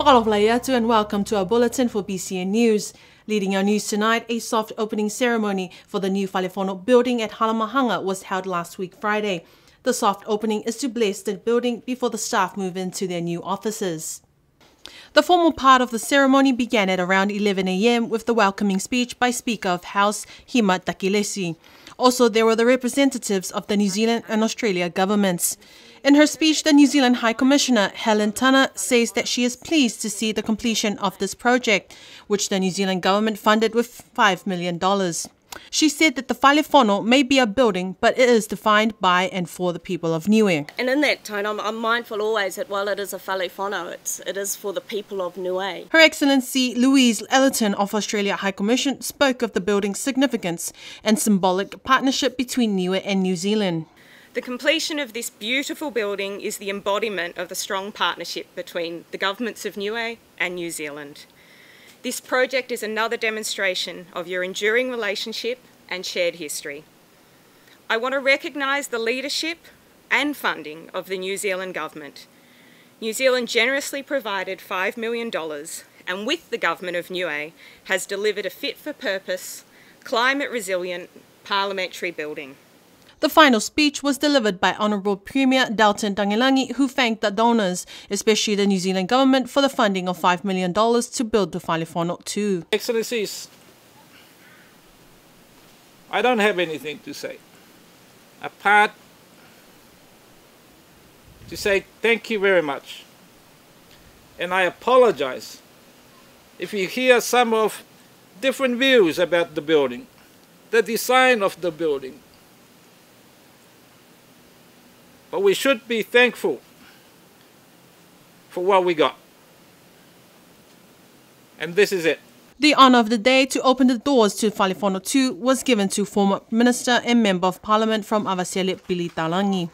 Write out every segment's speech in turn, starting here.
Aloha and welcome to our bulletin for BCN News. Leading our news tonight, a soft opening ceremony for the new Whalefono building at Halamahanga was held last week Friday. The soft opening is to bless the building before the staff move into their new offices. The formal part of the ceremony began at around 11 a.m. with the welcoming speech by Speaker of House Hima Takilesi. Also, there were the representatives of the New Zealand and Australia governments. In her speech, the New Zealand High Commissioner Helen Tana says that she is pleased to see the completion of this project, which the New Zealand government funded with $5 million. She said that the Whalefono may be a building, but it is defined by and for the people of Niue. And in that tone, I'm mindful always that while it is a Whalefono, it is for the people of Niue. Her Excellency Louise Ellerton of Australia High Commission spoke of the building's significance and symbolic partnership between Niue and New Zealand. The completion of this beautiful building is the embodiment of the strong partnership between the governments of Niue and New Zealand. This project is another demonstration of your enduring relationship and shared history. I want to recognise the leadership and funding of the New Zealand government. New Zealand generously provided $5 million and with the government of Niue has delivered a fit-for-purpose, climate-resilient parliamentary building. The final speech was delivered by Honourable Premier Dalton Tagilangi, who thanked the donors, especially the New Zealand government, for the funding of $5 million to build the Whalefono 2. Excellencies, I don't have anything to say, apart to say thank you very much. And I apologize if you hear some of different views about the building, the design of the building. But we should be thankful for what we got. And this is it. The honour of the day to open the doors to Whalefono 2 was given to former Minister and Member of Parliament from Avaseli, Pili Talangi.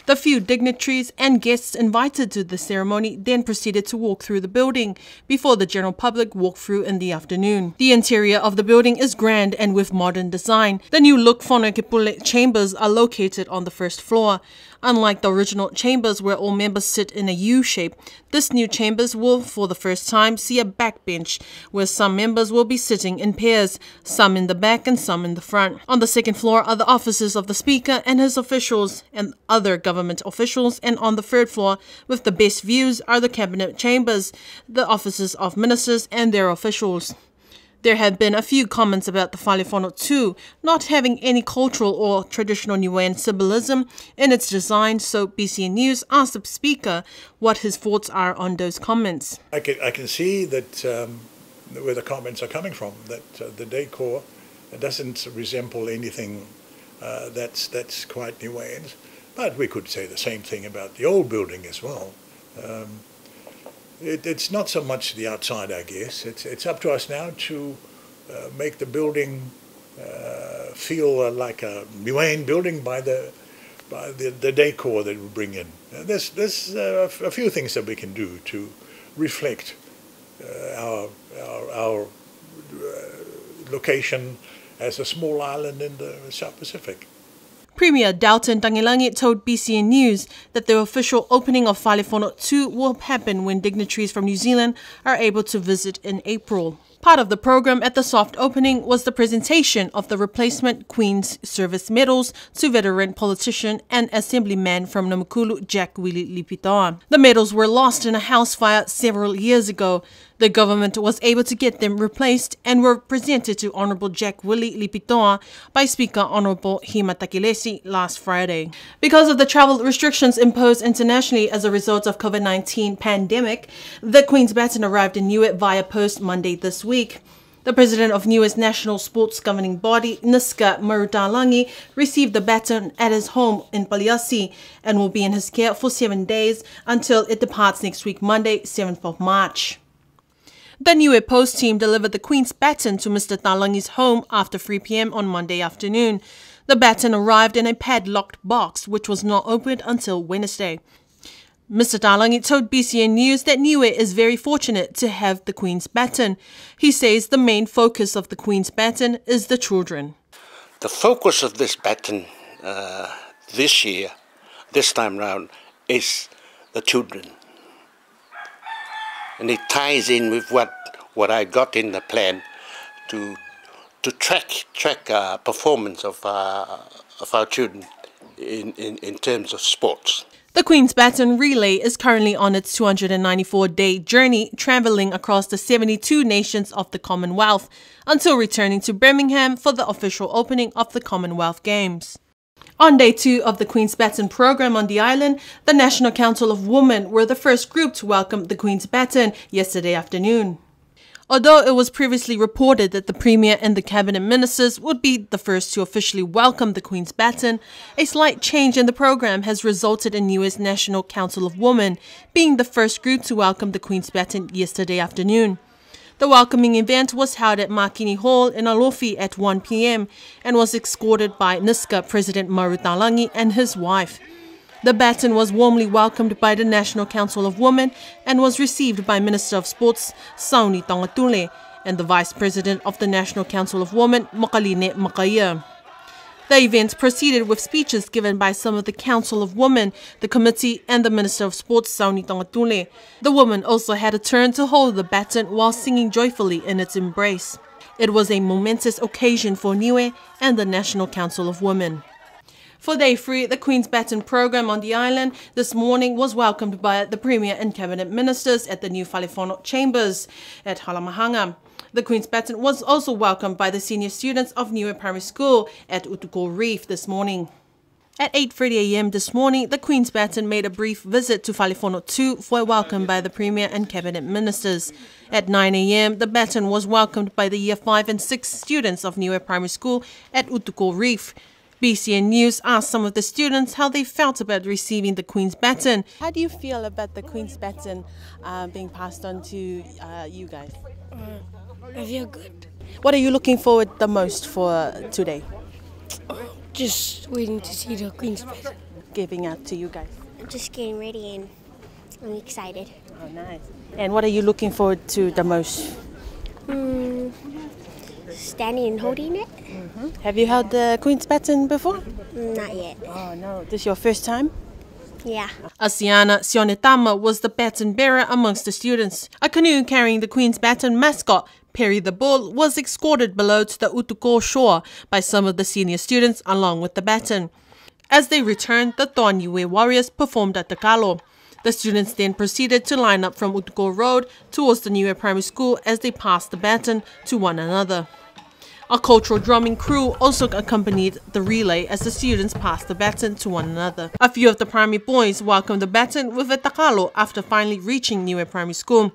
The few dignitaries and guests invited to the ceremony then proceeded to walk through the building before the general public walked through in the afternoon. The interior of the building is grand and with modern design. The new look Whanokepule chambers are located on the first floor. Unlike the original chambers where all members sit in a U shape, this new chambers will for the first time see a backbench where some members will be sitting in pairs, some in the back and some in the front. On the second floor are the offices of the Speaker and his officials and other government officials, and on the third floor, with the best views, are the cabinet chambers, the offices of ministers and their officials. There have been a few comments about the Whalefono 2 not having any cultural or traditional Niuean symbolism in its design, so BCN News asked the Speaker what his thoughts are on those comments. I can see that where the comments are coming from, that the decor doesn't resemble anything that's quite Niuean, but we could say the same thing about the old building as well. It's not so much the outside, I guess. It's up to us now to make the building feel like a Niuean building by the decor that we bring in. There's a few things that we can do to reflect our location as a small island in the South Pacific. Premier Dalton Tagilangi told BCN News that the official opening of Whalefono 2 will happen when dignitaries from New Zealand are able to visit in April. Part of the program at the soft opening was the presentation of the replacement Queen's Service Medals to veteran politician and assemblyman from Namakulu, Jack Willie Lipitoa. The medals were lost in a house fire several years ago. The government was able to get them replaced and were presented to Honourable Jack Willie Lipitoa by Speaker Honourable Hima Takilesi last Friday. Because of the travel restrictions imposed internationally as a result of COVID-19 pandemic, the Queen's Baton arrived in Niue via post Monday this week. The president of Niue's national sports governing body, Niska Marutalangi, received the baton at his home in Paliasi and will be in his care for 7 days until it departs next week, Monday, 7th of March. The Niue Post team delivered the Queen's baton to Mr. Talangi's home after 3 p.m. on Monday afternoon. The baton arrived in a padlocked box, which was not opened until Wednesday. Mr. Talangi told BCN News that Niue is very fortunate to have the Queen's baton. He says the main focus of the Queen's baton is the children. The focus of this baton this time round, is the children. and it ties in with what I got in the plan to track performance of our children in terms of sports. The Queen's Baton Relay is currently on its 294-day journey, travelling across the 72 nations of the Commonwealth until returning to Birmingham for the official opening of the Commonwealth Games. On day 2 of the Queen's Baton program on the island, the National Council of Women were the first group to welcome the Queen's Baton yesterday afternoon. Although it was previously reported that the Premier and the Cabinet Ministers would be the first to officially welcome the Queen's Baton, a slight change in the program has resulted in Niue's National Council of Women being the first group to welcome the Queen's Baton yesterday afternoon. The welcoming event was held at Makini Hall in Alofi at 1 p.m. and was escorted by NISCA President Maru Talangi and his wife. The baton was warmly welcomed by the National Council of Women and was received by Minister of Sports Sauni Tongatule and the Vice President of the National Council of Women Mokaline Makaya. The event proceeded with speeches given by some of the Council of Women, the committee and the Minister of Sports Sauni Tongatule. The woman also had a turn to hold the baton while singing joyfully in its embrace. It was a momentous occasion for Niue and the National Council of Women. For Day 3, the Queen's Baton program on the island this morning was welcomed by the Premier and Cabinet Ministers at the new Whalefono Chambers at Halamahanga. The Queen's Baton was also welcomed by the senior students of Niue Primary School at Utuko Reef this morning. At 8:30 a.m. this morning, the Queen's Baton made a brief visit to Whalefono 2 for a welcome by the Premier and Cabinet Ministers. At 9 a.m., the baton was welcomed by the Year 5 and 6 students of Niue Primary School at Utuko Reef. BCN News asked some of the students how they felt about receiving the Queen's Baton. How do you feel about the Queen's Baton being passed on to you guys? I feel good. What are you looking forward the most for today? Just waiting to see the Queen's Baton. Giving out to you guys. I'm just getting ready and I'm excited. Oh, nice. And what are you looking forward to the most? Standing and holding it? Have you held the Queen's Baton before? Not yet. Oh no, this is your first time? Yeah. Asiana Sionetama was the baton bearer amongst the students. A canoe carrying the Queen's Baton mascot, Perry the Bull, was escorted below to the Utuko shore by some of the senior students along with the baton. As they returned, the Toa Niue Warriors performed at the Kalo. The students then proceeded to line up from Utuko Road towards the Niue Primary School as they passed the baton to one another. A cultural drumming crew also accompanied the relay as the students passed the baton to one another. A few of the primary boys welcomed the baton with a takalo after finally reaching Niue Primary School.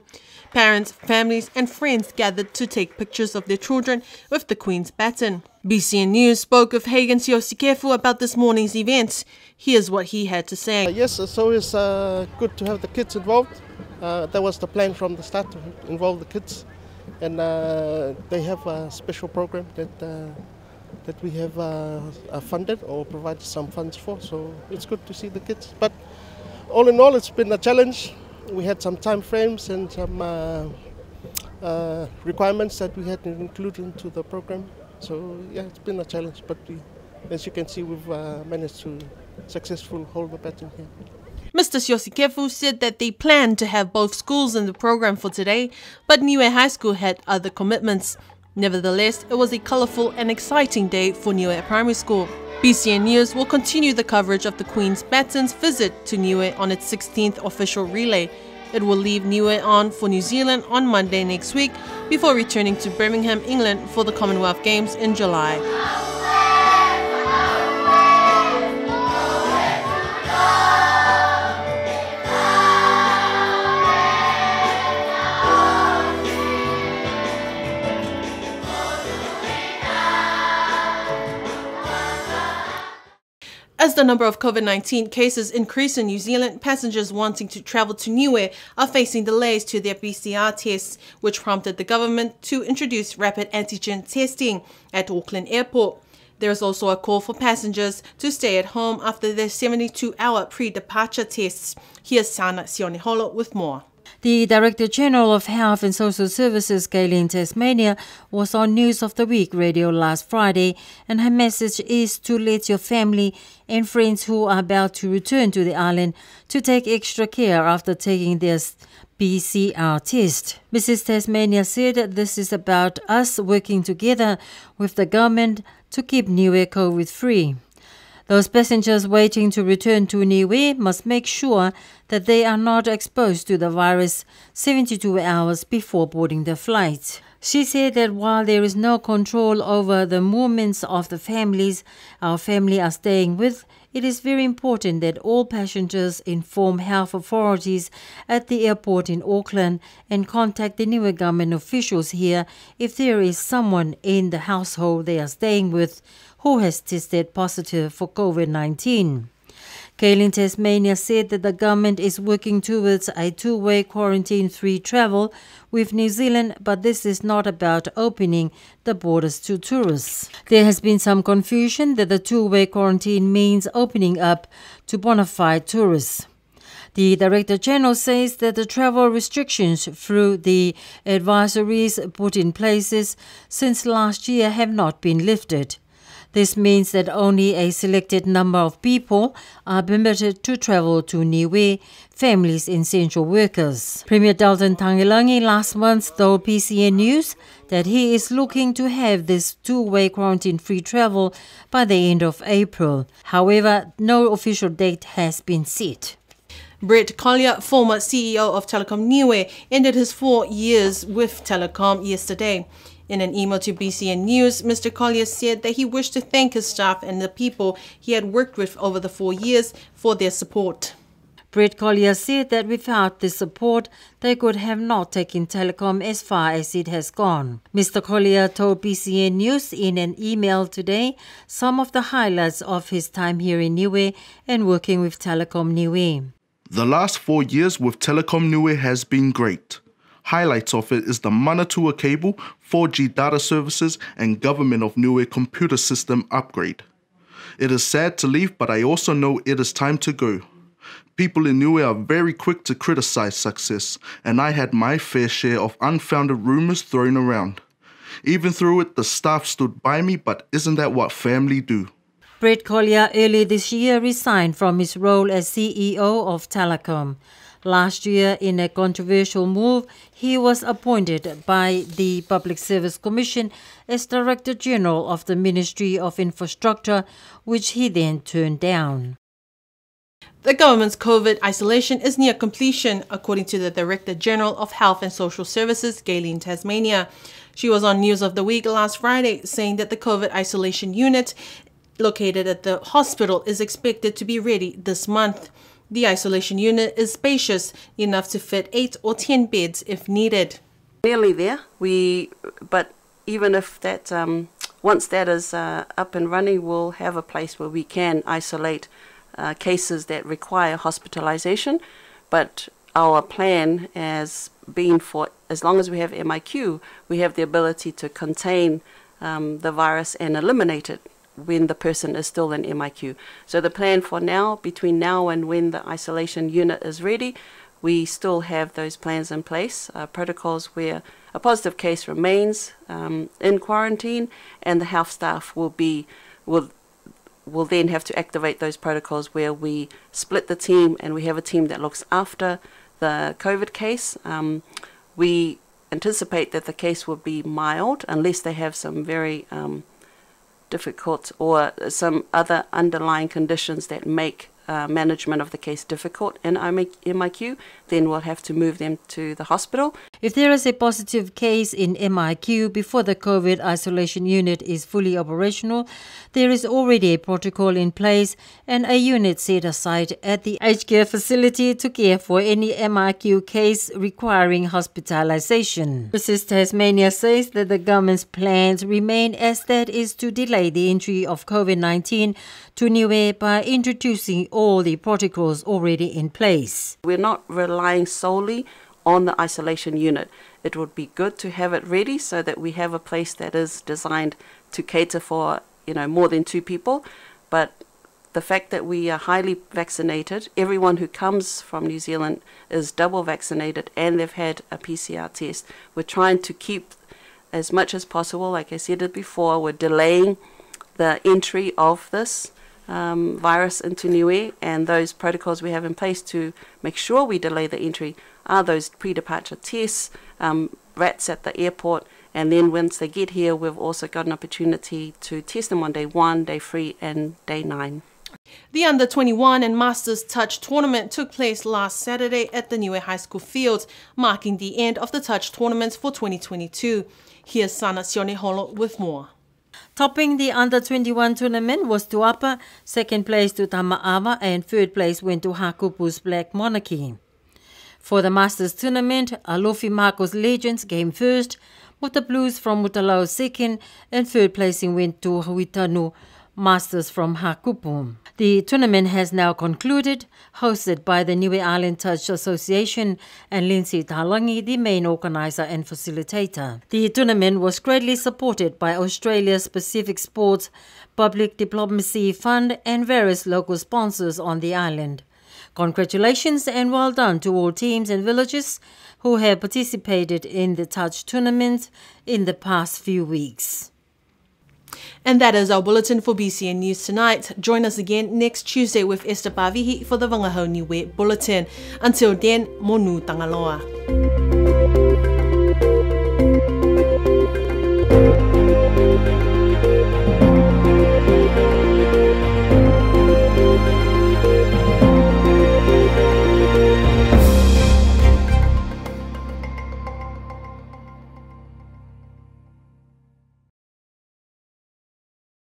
Parents, families and friends gathered to take pictures of their children with the Queen's Baton. BCN News spoke with Hagen Siosikefu about this morning's event. Here's what he had to say. Yes, it's always good to have the kids involved. That was the plan from the start, to involve the kids. And they have a special program that we have funded or provided some funds for. So it's good to see the kids. But all in all, it's been a challenge. We had some time frames and some requirements that we had to include into the program. So yeah, it's been a challenge, but as you can see, we've managed to successfully hold the baton here. Mr. Siosikefu said that they planned to have both schools in the program for today, but Niue High School had other commitments. Nevertheless, it was a colourful and exciting day for Niue Primary School. BCN News will continue the coverage of the Queen's Baton's visit to Niue on its 16th official relay. It will leave Niue on for New Zealand on Monday next week before returning to Birmingham, England for the Commonwealth Games in July. As the number of COVID-19 cases increase in New Zealand, passengers wanting to travel to Niue are facing delays to their PCR tests, which prompted the government to introduce rapid antigen testing at Auckland Airport. There is also a call for passengers to stay at home after their 72-hour pre-departure tests. Here's Sana Sioniholo with more. The Director General of Health and Social Services, Gaylene Tasmania, was on News of the Week radio last Friday, and her message is to let your family and friends who are about to return to the island to take extra care after taking their PCR test. Mrs. Tasmania said that this is about us working together with the government to keep Niue COVID-free. Those passengers waiting to return to Niue must make sure that they are not exposed to the virus 72 hours before boarding the flight. She said that while there is no control over the movements of the families our family are staying with, it is very important that all passengers inform health authorities at the airport in Auckland and contact the Niue government officials here if there is someone in the household they are staying with who has tested positive for COVID-19. Gaylene Tasmania said that the government is working towards a two-way quarantine-free travel with New Zealand, but this is not about opening the borders to tourists. There has been some confusion that the two-way quarantine means opening up to bona fide tourists. The Director General says that the travel restrictions through the advisories put in place since last year have not been lifted. This means that only a selected number of people are permitted to travel to Niue, families and essential workers. Premier Dalton Tangilangi last month told PCN News that he is looking to have this two-way quarantine-free travel by the end of April. However, no official date has been set. Brett Collier, former CEO of Telecom Niue, ended his 4 years with Telecom yesterday. In an email to BCN News, Mr. Collier said that he wished to thank his staff and the people he had worked with over the 4 years for their support. Brett Collier said that without this support, they could have not taken Telecom as far as it has gone. Mr. Collier told BCN News in an email today some of the highlights of his time here in Niue and working with Telecom Niue. The last 4 years with Telecom Niue has been great. Highlights of it is the Manatua cable, 4G data services and Government of Niue computer system upgrade. It is sad to leave, but I also know it is time to go. People in Niue are very quick to criticize success, and I had my fair share of unfounded rumors thrown around. Even through it, the staff stood by me, but isn't that what family do? Brett Collier earlier this year resigned from his role as CEO of Telecom. Last year, in a controversial move, he was appointed by the Public Service Commission as Director General of the Ministry of Infrastructure, which he then turned down. The government's COVID isolation is near completion, according to the Director General of Health and Social Services, Gaylene Tasmania. She was on News of the Week last Friday, saying that the COVID isolation unit located at the hospital is expected to be ready this month. The isolation unit is spacious enough to fit 8 or 10 beds if needed. Nearly there. But even if that, once that is up and running, we'll have a place where we can isolate cases that require hospitalization. But our plan has been for as long as we have MIQ, we have the ability to contain the virus and eliminate it when the person is still in MIQ. So the plan for now, between now and when the isolation unit is ready, we still have those plans in place, protocols where a positive case remains in quarantine, and the health staff will then have to activate those protocols where we split the team and we have a team that looks after the COVID case. We anticipate that the case will be mild unless they have some very difficult or some other underlying conditions that make management of the case difficult in MIQ, then we'll have to move them to the hospital. If there is a positive case in MIQ before the COVID isolation unit is fully operational, there is already a protocol in place and a unit set aside at the aged care facility to care for any MIQ case requiring hospitalization. Mrs. Tasmania says that the government's plans remain as that is to delay the entry of COVID-19 to Niue by introducing all the protocols already in place. We're not relying solely on the isolation unit. It would be good to have it ready so that we have a place that is designed to cater for more than 2 people, but the fact that we are highly vaccinated, everyone who comes from New Zealand is double vaccinated and they've had a PCR test. We're trying to keep as much as possible, like I said it before, we're delaying the entry of this virus into Niue, and those protocols we have in place to make sure we delay the entry are those pre-departure tests, rats at the airport, and then once they get here, we've also got an opportunity to test them on day 1, day 3, and day 9. The Under-21 and Masters Touch tournament took place last Saturday at the Niue High School fields, marking the end of the Touch tournaments for 2022. Here's Sana Sioneholo with more. Topping the Under-21 tournament was Tuapa, second place to Tama'awa, and third place went to Hakupu's Black Monarchy. For the Masters tournament, Alofi Marcos Legends came first, with the Blues from Mutalau second, and third placing went to Huitanu Masters from Hakupu. The tournament has now concluded, hosted by the Niue Island Touch Association and Lindsay Talangi, the main organizer and facilitator. The tournament was greatly supported by Australia's Pacific Sports Public Diplomacy Fund and various local sponsors on the island. Congratulations and well done to all teams and villages who have participated in the Touch tournament in the past few weeks. And that is our bulletin for BCN News tonight. Join us again next Tuesday with Esther Pavihi for the Wangahau Niue Bulletin. Until then, monu tangaloa.